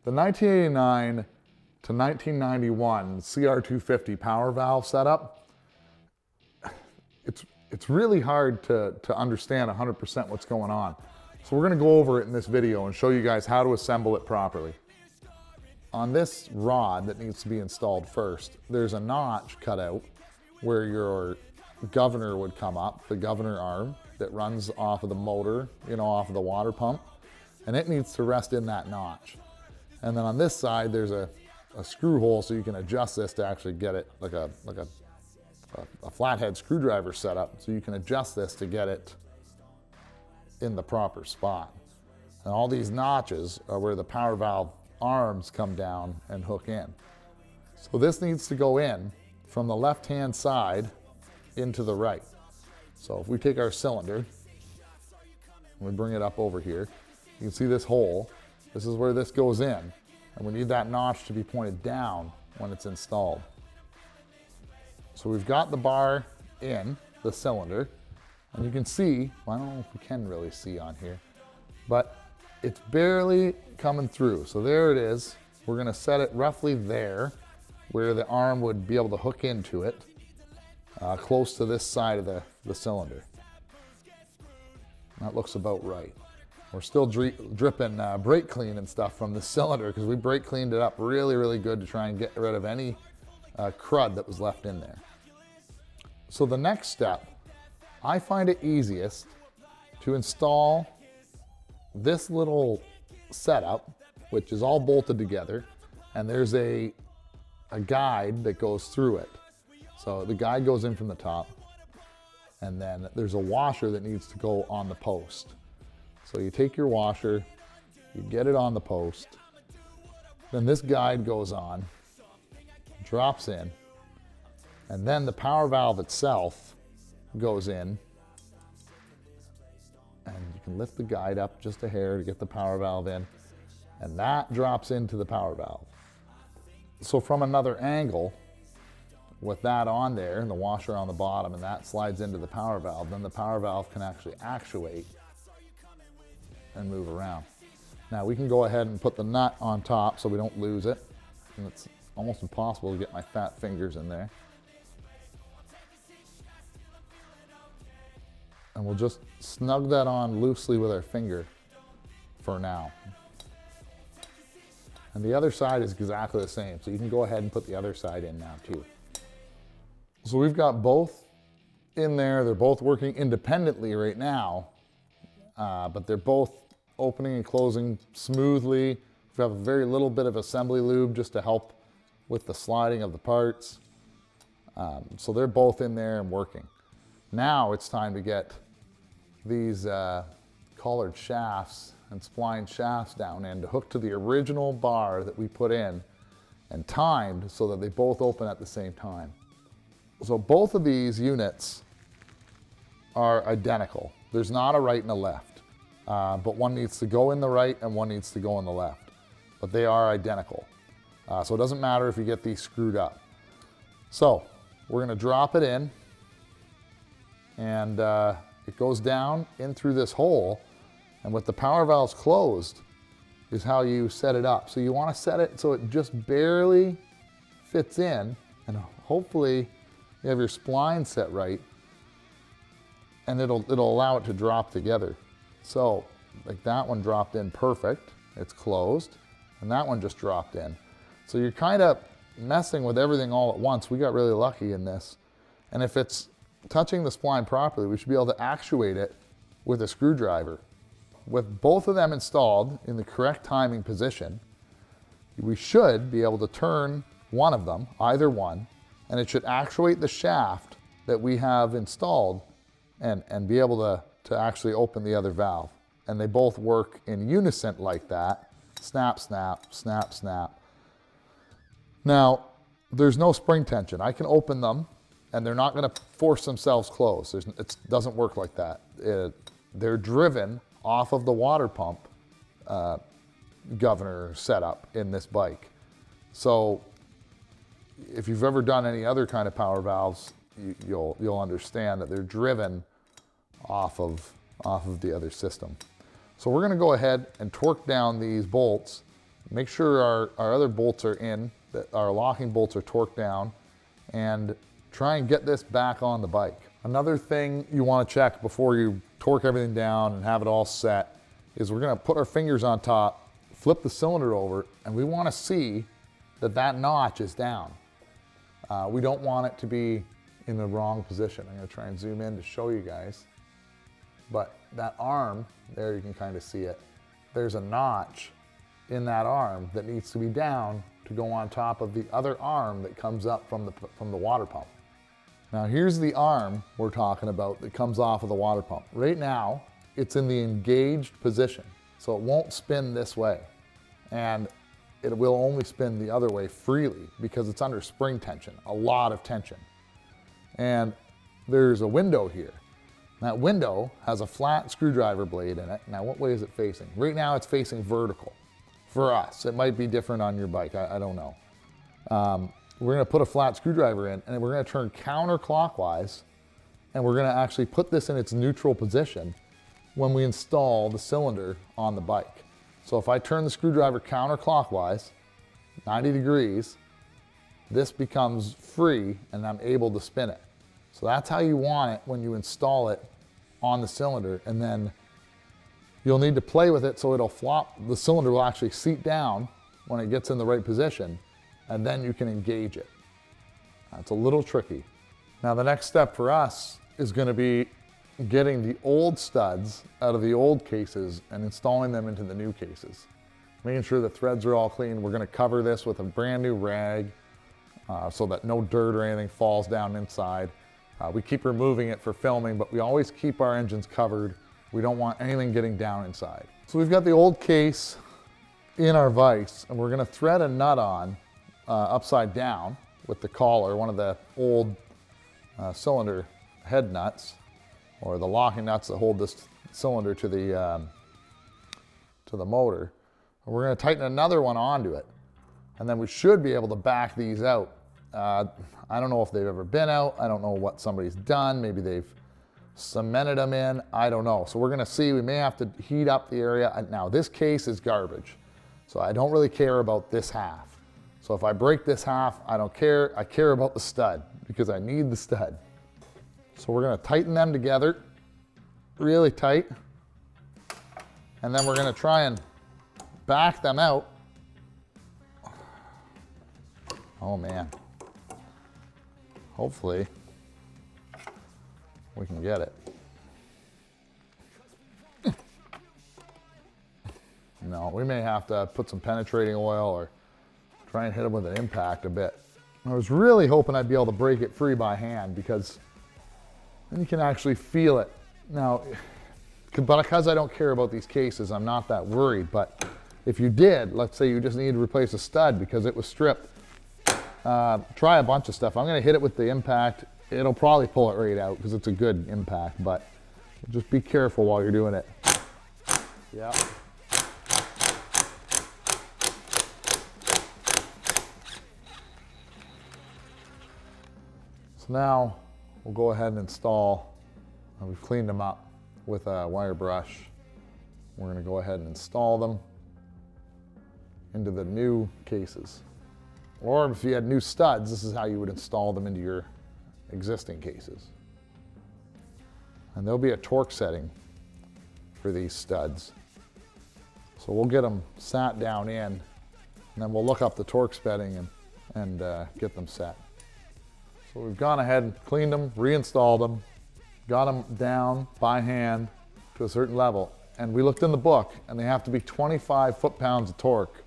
The 1989 to 1991 CR250 power valve setup, it's really hard to understand 100% what's going on. So we're gonna go over it in this video and show you guys how to assemble it properly. On this rod that needs to be installed first, there's a notch cut out where your governor would come up, the governor arm that runs off of the motor, off of the water pump, and it needs to rest in that notch. And then on this side, there's a screw hole so you can adjust this to actually get it like a flathead screwdriver setup, so you can adjust this to get it in the proper spot. And all these notches are where the power valve arms come down and hook in. So this needs to go in from the left-hand side into the right. So if we take our cylinder and we bring it up over here, you can see this hole. This is where this goes in, and we need that notch to be pointed down when it's installed. So we've got the bar in the cylinder, and you can see, well, I don't know if we can really see on here, but it's barely coming through. So there it is. We're gonna set it roughly there where the arm would be able to hook into it, close to this side of the cylinder. That looks about right. We're still dripping brake clean and stuff from the cylinder because we brake cleaned it up really, really good to try and get rid of any crud that was left in there. So the next step, I find it easiest to install this little setup, which is all bolted together, and there's a guide that goes through it. So the guide goes in from the top, and then there's a washer that needs to go on the post. So you take your washer, you get it on the post, then this guide goes on, drops in, and then the power valve itself goes in, and you can lift the guide up just a hair to get the power valve in, and that drops into the power valve. So from another angle, with that on there and the washer on the bottom, and that slides into the power valve, then the power valve can actually actuate and move around. Now we can go ahead and put the nut on top so we don't lose it. And it's almost impossible to get my fat fingers in there. And we'll just snug that on loosely with our finger for now. And the other side is exactly the same, so you can go ahead and put the other side in now too. So we've got both in there. They're both working independently right now, but they're both opening and closing smoothly. We have a very little bit of assembly lube just to help with the sliding of the parts. So they're both in there and working. Now it's time to get these collared shafts and spline shafts down in to hook to the original bar that we put in and timed so that they both open at the same time. So both of these units are identical. There's not a right and a left, but one needs to go in the right and one needs to go in the left, but they are identical. So it doesn't matter if you get these screwed up. So we're gonna drop it in, and it goes down in through this hole, and with the power valves closed is how you set it up. So you wanna set it so it just barely fits in, and hopefully you have your spline set right, and it'll allow it to drop together. So like that one dropped in perfect, it's closed, and that one just dropped in. So you're kind of messing with everything all at once. We got really lucky in this. And if it's touching the spline properly, we should be able to actuate it with a screwdriver. With both of them installed in the correct timing position, we should be able to turn one of them, either one, and it should actuate the shaft that we have installed and be able to actually open the other valve. And they both work in unison like that. Snap, snap, snap, snap. Now, there's no spring tension. I can open them and they're not gonna force themselves closed. It doesn't work like that. They're driven off of the water pump governor setup in this bike. So if you've ever done any other kind of power valves, you'll understand that they're driven off of the other system. So we're gonna go ahead and torque down these bolts Make sure our other bolts are in, that our locking bolts are torqued down, and try and get this back on the bike. Another thing you want to check before you torque everything down and have it all set is we're going to put our fingers on top, flip the cylinder over, and we want to see that that notch is down. We don't want it to be in the wrong position. I'm going to try and zoom in to show you guys. But that arm, there you can kind of see it. There's a notch in that arm that needs to be down to go on top of the other arm that comes up from the water pump. Now here's the arm we're talking about that comes off of the water pump. Right now, it's in the engaged position, so it won't spin this way. And it will only spin the other way freely because it's under spring tension, a lot of tension. And there's a window here. That window has a flat screwdriver blade in it. Now what way is it facing? Right now it's facing vertical. For us, it might be different on your bike, I don't know. We're gonna put a flat screwdriver in and we're gonna turn counterclockwise and we're gonna actually put this in its neutral position when we install the cylinder on the bike. So if I turn the screwdriver counterclockwise, 90 degrees, this becomes free and I'm able to spin it. So that's how you want it when you install it on the cylinder, and then you'll need to play with it so it'll flop. The cylinder will actually seat down when it gets in the right position, and then you can engage it. That's a little tricky. Now the next step for us is going to be getting the old studs out of the old cases and installing them into the new cases. Making sure the threads are all clean. We're going to cover this with a brand new rag so that no dirt or anything falls down inside. We keep removing it for filming, but we always keep our engines covered. We don't want anything getting down inside. So we've got the old case in our vise, and we're going to thread a nut on upside down with the collar, one of the old cylinder head nuts, or the locking nuts that hold this cylinder to the motor. And we're going to tighten another one onto it, and then we should be able to back these out. I don't know if they've ever been out. I don't know what somebody's done. Maybe they've cemented them in. I don't know. So we're going to see. We may have to heat up the area. Now this case is garbage, so I don't really care about this half. So if I break this half, I don't care. I care about the stud because I need the stud. So we're going to tighten them together really tight, and then we're going to try and back them out. Oh man. Hopefully we can get it. No, we may have to put some penetrating oil or try and hit them with an impact a bit. I was really hoping I'd be able to break it free by hand because then you can actually feel it. Now, but because I don't care about these cases, I'm not that worried. But if you did, let's say you just need to replace a stud because it was stripped, try a bunch of stuff. I'm going to hit it with the impact. It'll probably pull it right out because it's a good impact, but just be careful while you're doing it. Yeah. So now we'll go ahead and install. We've cleaned them up with a wire brush. We're going to go ahead and install them into the new cases. Or if you had new studs, this is how you would install them into your existing cases. And there'll be a torque setting for these studs. So we'll get them sat down in, and then we'll look up the torque setting and get them set. So we've gone ahead and cleaned them, reinstalled them, got them down by hand to a certain level. And we looked in the book, and they have to be 25 foot-pounds of torque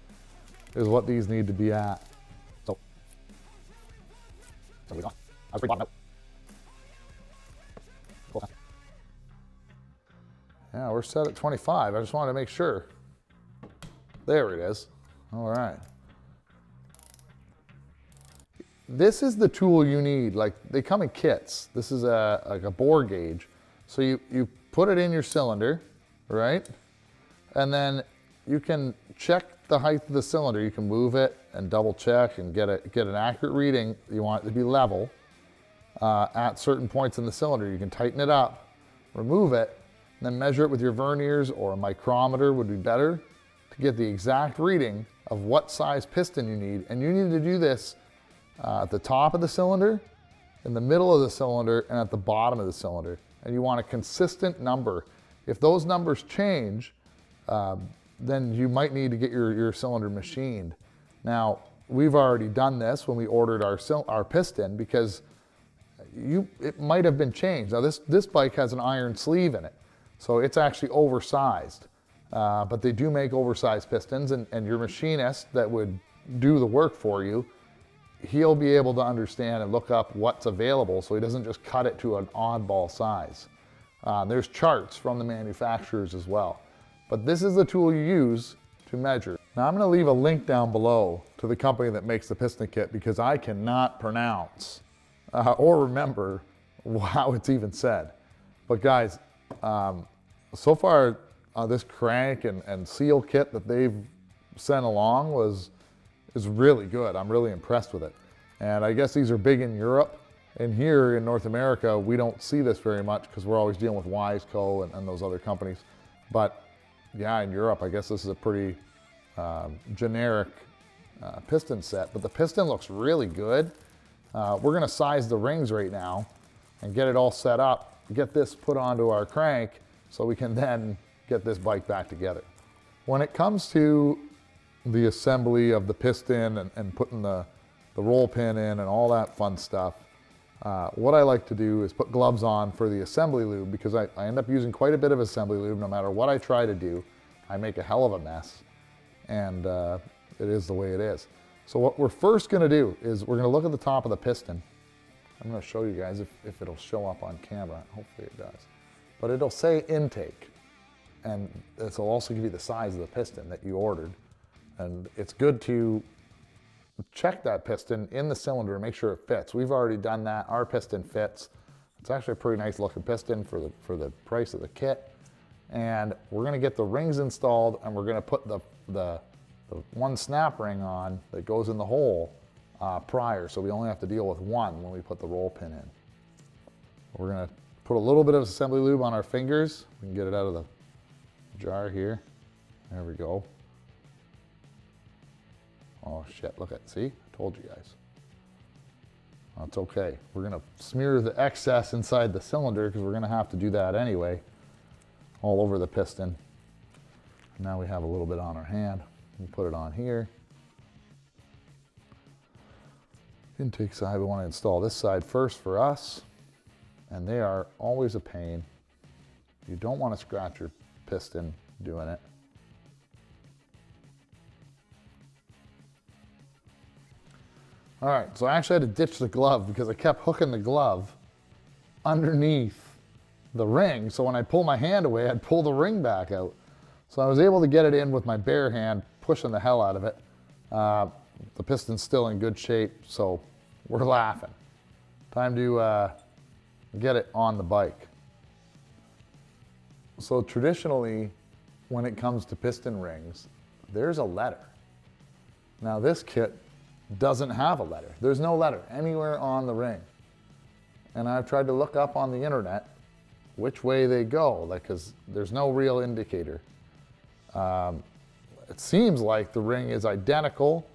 is what these need to be at. So we got, I was pretty bottom out. Cool. Yeah, we're set at 25. I just wanted to make sure. There it is. All right. This is the tool you need. Like, they come in kits. This is like a bore gauge. So you put it in your cylinder, right? And then you can check the height of the cylinder. You can move it and double check and get an accurate reading. You want it to be level at certain points in the cylinder. You can tighten it up, remove it, and then measure it with your verniers, or a micrometer would be better to get the exact reading of what size piston you need. And you need to do this at the top of the cylinder, in the middle of the cylinder, and at the bottom of the cylinder. And you want a consistent number. If those numbers change, then you might need to get your cylinder machined. Now, we've already done this when we ordered our piston, because it might have been changed. Now this bike has an iron sleeve in it, so it's actually oversized. But they do make oversized pistons, and your machinist that would do the work for you, he'll be able to understand and look up what's available, so he doesn't just cut it to an oddball size. There's charts from the manufacturers as well. But this is the tool you use to measure. Now I'm going to leave a link down below to the company that makes the piston kit, because I cannot pronounce or remember how it's even said. But guys, so far this crank and seal kit that they've sent along is really good. I'm really impressed with it. And I guess these are big in Europe. And here in North America, we don't see this very much because we're always dealing with Wiseco and those other companies. But yeah, in Europe, I guess this is a pretty generic piston set. But the piston looks really good. We're gonna size the rings right now and get it all set up, get this put onto our crank so we can then get this bike back together. When it comes to the assembly of the piston and putting the roll pin in and all that fun stuff, what I like to do is put gloves on for the assembly lube, because I end up using quite a bit of assembly lube. No matter what I try to do, I make a hell of a mess, and it is the way it is. So what we're first gonna do is we're gonna look at the top of the piston. I'm gonna show you guys if it'll show up on camera. Hopefully it does. But it'll say intake, and this will also give you the size of the piston that you ordered. And it's good to check that piston in the cylinder and make sure it fits. We've already done that. Our piston fits. It's actually a pretty nice looking piston for the price of the kit. And we're gonna get the rings installed, and we're gonna put the one snap ring on that goes in the hole prior, so we only have to deal with one when we put the roll pin in. We're gonna put a little bit of assembly lube on our fingers. We can get it out of the jar here. There we go. Oh shit, look at, see? I told you guys. That's okay. We're gonna smear the excess inside the cylinder, because we're gonna have to do that anyway, all over the piston. Now we have a little bit on our hand. We put it on here. Intake side, we want to install this side first for us, and they are always a pain. You don't want to scratch your piston doing it. All right, so I actually had to ditch the glove because I kept hooking the glove underneath the ring. So when I pull my hand away, I'd pull the ring back out. So I was able to get it in with my bare hand, pushing the hell out of it. The piston's still in good shape, so we're laughing. Time to get it on the bike. So traditionally, when it comes to piston rings, there's a letter. Now this kit doesn't have a letter. There's no letter anywhere on the ring. And I've tried to look up on the internet which way they go, like, because there's no real indicator. It seems like the ring is identical,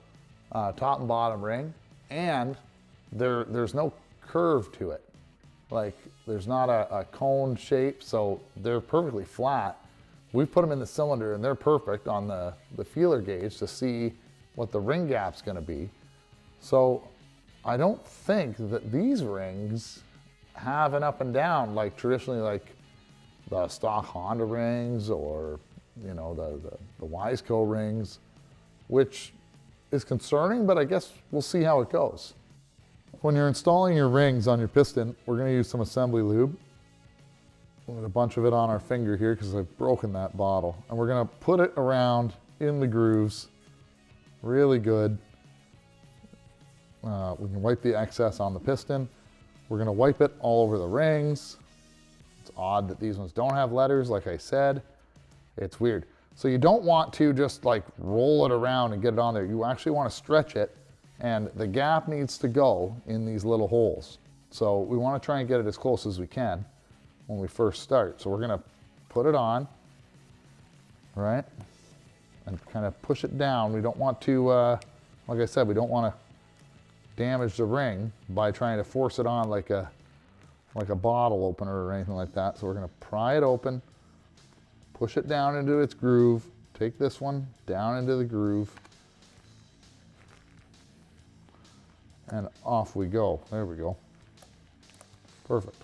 top and bottom ring, and there's no curve to it. Like, there's not a cone shape, so they're perfectly flat. We've put them in the cylinder and they're perfect on the feeler gauge to see what the ring gap's gonna be. So I don't think that these rings have an up and down like traditionally, like the stock Honda rings, or you know, the Wiseco rings, which is concerning, but I guess we'll see how it goes. When you're installing your rings on your piston, we're gonna use some assembly lube. We'll get a bunch of it on our finger here because I've broken that bottle. And we're gonna put it around in the grooves, really good. We can wipe the excess on the piston. We're gonna wipe it all over the rings. It's odd that these ones don't have letters, like I said. It's weird. So you don't want to just like roll it around and get it on there. You actually want to stretch it, and the gap needs to go in these little holes. So we want to try and get it as close as we can when we first start. So we're gonna put it on, right? and kind of push it down. We don't want to, like I said, we don't want to damage the ring by trying to force it on like a bottle opener or anything like that. So we're going to pry it open, push it down into its groove, take this one down into the groove, and off we go. There we go. Perfect.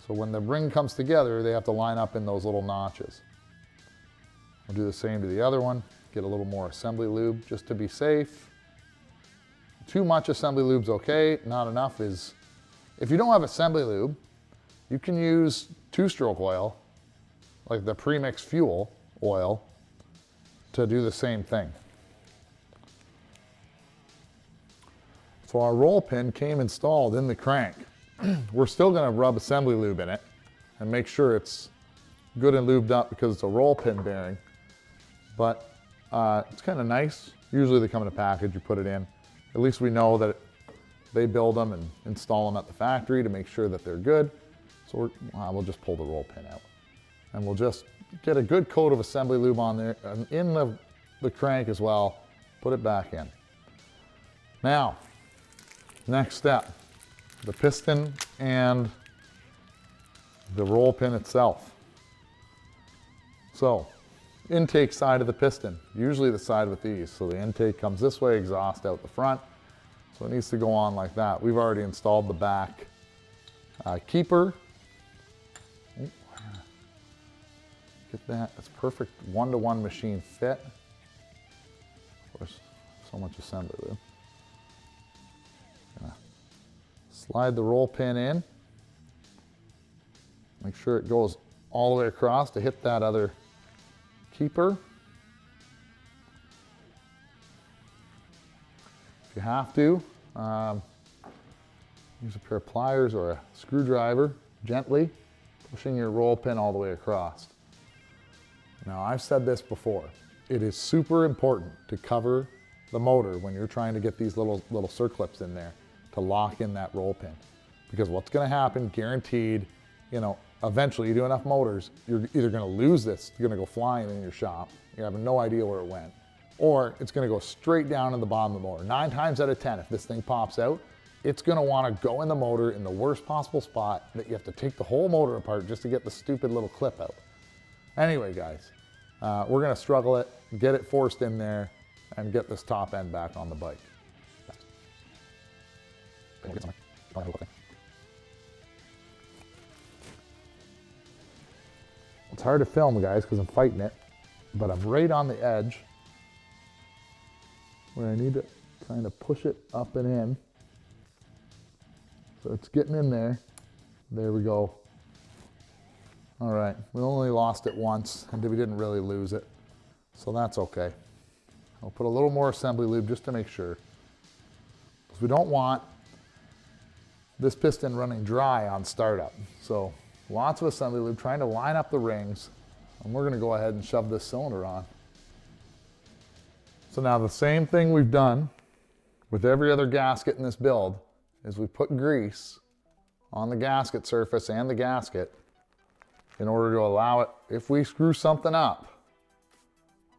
So when the ring comes together, they have to line up in those little notches. We'll do the same to the other one. Get a little more assembly lube just to be safe. Too much assembly lube's okay, not enough is, if you don't have assembly lube, you can use two-stroke oil, like the premix fuel oil, to do the same thing. So our roll pin came installed in the crank. We're still gonna rub assembly lube in it and make sure it's good and lubed up because it's a roll pin bearing. But it's kind of nice. Usually they come in a package, you put it in. At least we know that they build them and install them at the factory to make sure that they're good. So we'll just pull the roll pin out. And we'll just get a good coat of assembly lube on there and in the crank as well. Put it back in. Now, next step. The piston and the roll pin itself. So, intake side of the piston, usually the side with these. So the intake comes this way, exhaust out the front. So it needs to go on like that. We've already installed the back keeper. Oh, get that, it's perfect one-to-one machine fit. Of course, so much assembly lube. Slide the roll pin in. Make sure it goes all the way across to hit that other keeper. If you have to, use a pair of pliers or a screwdriver, gently pushing your roll pin all the way across. Now, I've said this before. It is super important to cover the motor when you're trying to get these little circlips in there to lock in that roll pin. Because what's gonna happen, guaranteed, you know, eventually you do enough motors, you're either gonna lose this, you're gonna go flying in your shop, you have no idea where it went, or it's gonna go straight down in the bottom of the motor. 9 times out of 10, if this thing pops out, it's gonna wanna go in the motor in the worst possible spot that you have to take the whole motor apart just to get the stupid little clip out. Anyway, guys, we're gonna struggle it, get it forced in there, and get this top end back on the bike. It's hard to film, guys, because I'm fighting it, but I'm right on the edge where I need to kind of push it up and in. So it's getting in there. There we go. All right, we only lost it once, and we didn't really lose it, so that's okay. I'll put a little more assembly lube just to make sure, because we don't want this piston running dry on startup. So lots of assembly lube, trying to line up the rings, and we're gonna go ahead and shove this cylinder on. So now the same thing we've done with every other gasket in this build is we put grease on the gasket surface and the gasket in order to allow it, if we screw something up,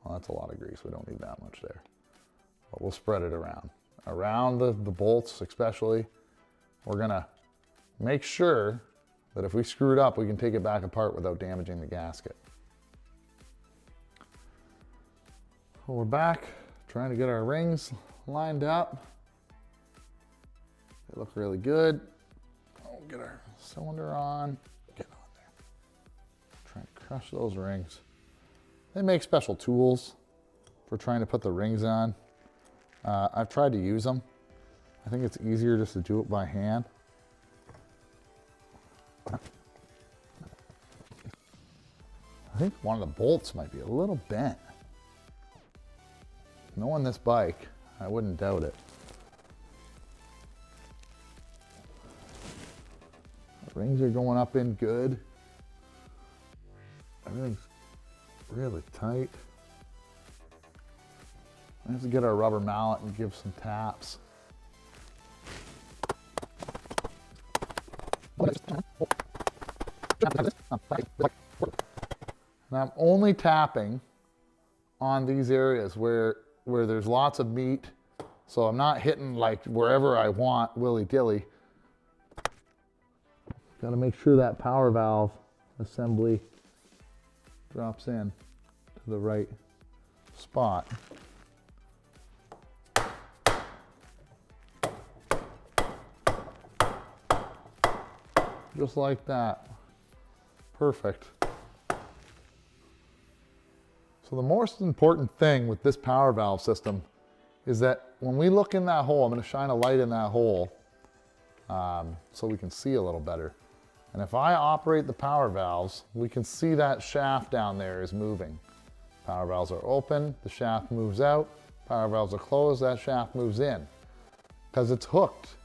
well, that's a lot of grease, we don't need that much there, but we'll spread it around the bolts especially. We're gonna make sure that if we screw it up, we can take it back apart without damaging the gasket. So we're back, trying to get our rings lined up. They look really good. Oh, get our cylinder on. Get on there. Trying to crush those rings. They make special tools for trying to put the rings on. I've tried to use them. I think it's easier just to do it by hand. I think one of the bolts might be a little bent. Knowing this bike, I wouldn't doubt it. The rings are going up in good. Everything's really tight. I have to get our rubber mallet and give some taps. And I'm only tapping on these areas where there's lots of meat. So I'm not hitting like wherever I want willy-dilly. Got to make sure that power valve assembly drops in to the right spot. Just like that. Perfect. So the most important thing with this power valve system is that when we look in that hole, I'm going to shine a light in that hole so we can see a little better. And if I operate the power valves, we can see that shaft down there is moving. Power valves are open, the shaft moves out. Power valves are closed, that shaft moves in. Because it's hooked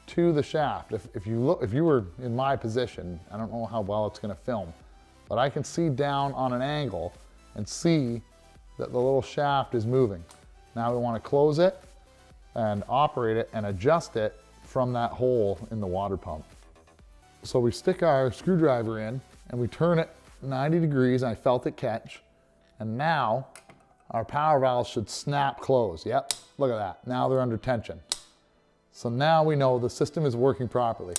to the shaft. If you were in my position, I don't know how well it's going to film, but I can see down on an angle and see that the little shaft is moving. Now we want to close it and operate it and adjust it from that hole in the water pump. So we stick our screwdriver in and we turn it 90 degrees. I felt it catch. And now our power valves should snap close. Yep, look at that. Now they're under tension. So now we know the system is working properly,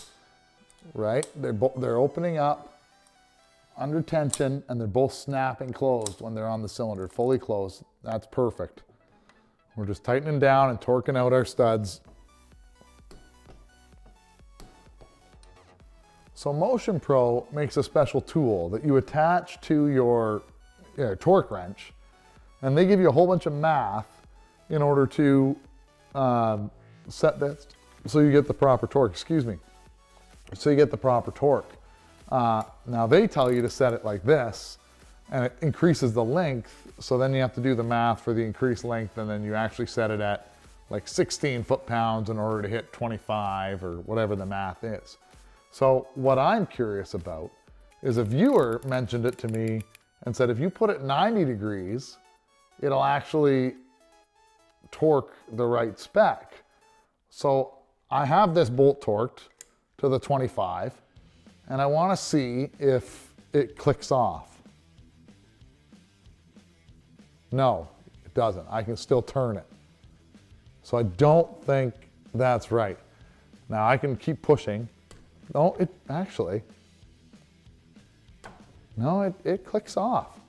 right? They're opening up under tension and they're both snapping closed when they're on the cylinder, fully closed. That's perfect. We're just tightening down and torquing out our studs. So Motion Pro makes a special tool that you attach to your torque wrench, and they give you a whole bunch of math in order to set this so you get the proper torque, so you get the proper torque. Now they tell you to set it like this, and it increases the length, so then you have to do the math for the increased length, and then you actually set it at like 16 foot-pounds in order to hit 25 or whatever the math is. So what I'm curious about is a viewer mentioned it to me and said if you put it 90 degrees, it'll actually torque the right spec. So I have this bolt torqued to the 25 and I want to see if it clicks off. No, it doesn't. I can still turn it. So I don't think that's right. Now I can keep pushing. No, it clicks off.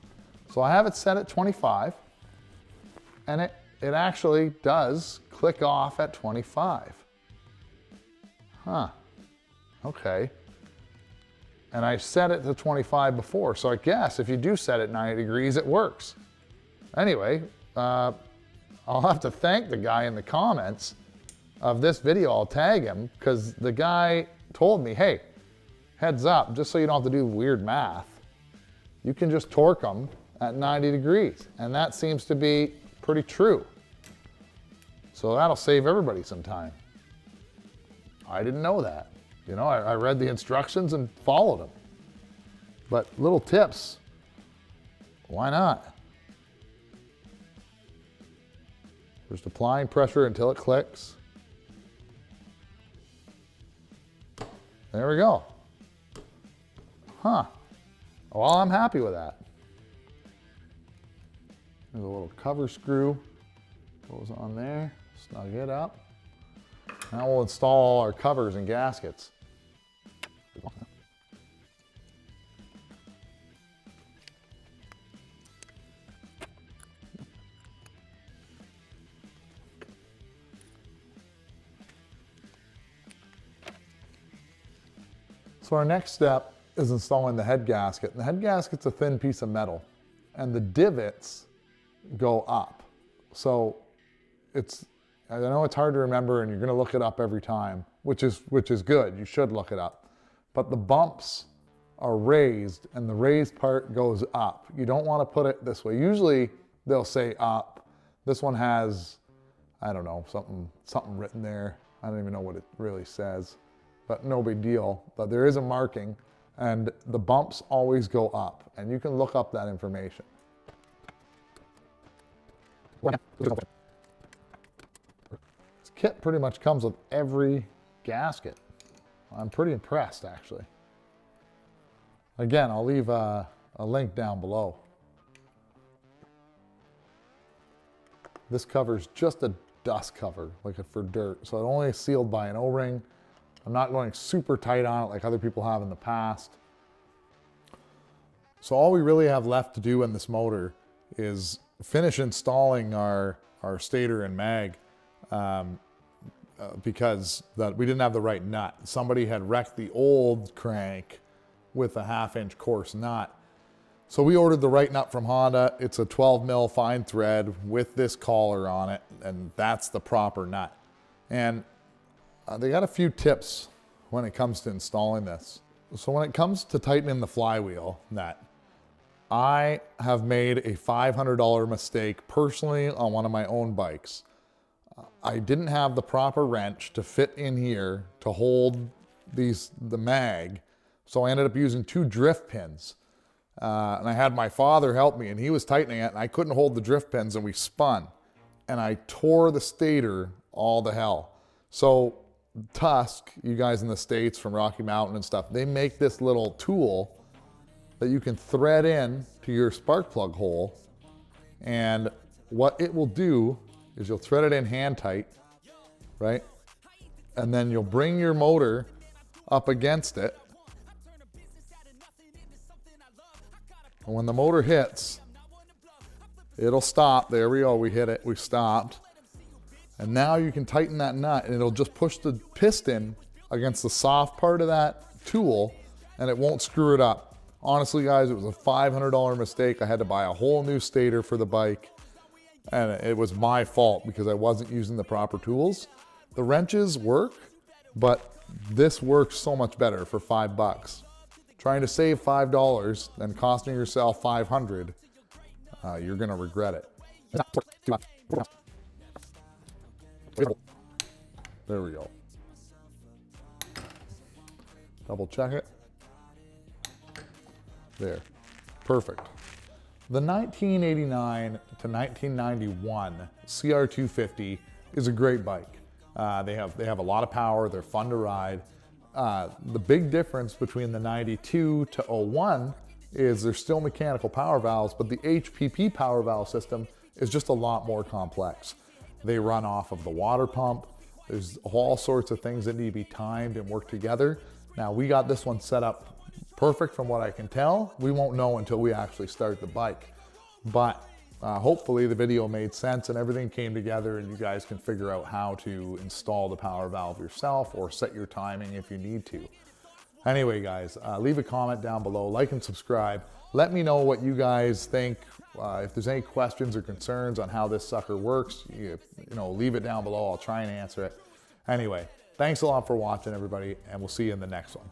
So I have it set at 25 and it actually does click off at 25. Huh, okay. And I set it to 25 before, so I guess if you do set it 90 degrees, it works. Anyway, I'll have to thank the guy in the comments of this video. I'll tag him because the guy told me, hey, heads up, just so you don't have to do weird math, you can just torque them at 90 degrees. And that seems to be pretty true. So that'll save everybody some time. I didn't know that. You know, I read the instructions and followed them. But little tips, why not? Just applying pressure until it clicks. There we go. Huh. Well, I'm happy with that. There's a little cover screw. Goes on there. Snug it up. Now we'll install our covers and gaskets. So our next step is installing the head gasket. And the head gasket's a thin piece of metal and the divots go up. So I know it's hard to remember and you're gonna look it up every time, which is good, you should look it up. But the bumps are raised and the raised part goes up. You don't wanna put it this way. Usually they'll say up. This one has, I don't know, something written there. I don't even know what it really says, but no big deal. But there is a marking and the bumps always go up and you can look up that information. This kit pretty much comes with every gasket. I'm pretty impressed actually. Again, I'll leave a link down below. This cover's just a dust cover, like for dirt. So it only is sealed by an O-ring. I'm not going super tight on it like other people have in the past. So all we really have left to do in this motor is finish installing our stator and mag because we didn't have the right nut. Somebody had wrecked the old crank with a 1/2 inch coarse nut. So we ordered the right nut from Honda. It's a 12 mil fine thread with this collar on it, and that's the proper nut. And they got a few tips when it comes to installing this. So when it comes to tightening the flywheel nut, I have made a $500 mistake personally on one of my own bikes. I didn't have the proper wrench to fit in here to hold the mag, so I ended up using 2 drift pins. And I had my father help me, and he was tightening it, and I couldn't hold the drift pins, and we spun. And I tore the stator all to hell. So Tusk, you guys in the States from Rocky Mountain and stuff, they make this little tool that you can thread in to your spark plug hole. And what it will do is you'll thread it in hand tight, right? And then you'll bring your motor up against it. And when the motor hits, it'll stop. There we go, we hit it, we stopped. And now you can tighten that nut and it'll just push the piston against the soft part of that tool and it won't screw it up. Honestly guys, it was a $500 mistake. I had to buy a whole new stator for the bike and it was my fault because I wasn't using the proper tools. The wrenches work, but this works so much better for $5. Trying to save $5 and costing yourself $500, you're gonna regret it. There we go. Double check it. There, perfect. The 1989 to 1991 CR250 is a great bike. They have a lot of power, they're fun to ride. The big difference between the 92 to 01 is there's still mechanical power valves, but the HPP power valve system is just a lot more complex. They run off of the water pump. There's all sorts of things that need to be timed and work together. Now we got this one set up perfect from what I can tell. We won't know until we actually start the bike, but hopefully the video made sense and everything came together and you guys can figure out how to install the power valve yourself or set your timing if you need to. Anyway guys, leave a comment down below, like and subscribe. Let me know what you guys think. If there's any questions or concerns on how this sucker works, you know, leave it down below. I'll try and answer it. Anyway, thanks a lot for watching everybody and we'll see you in the next one.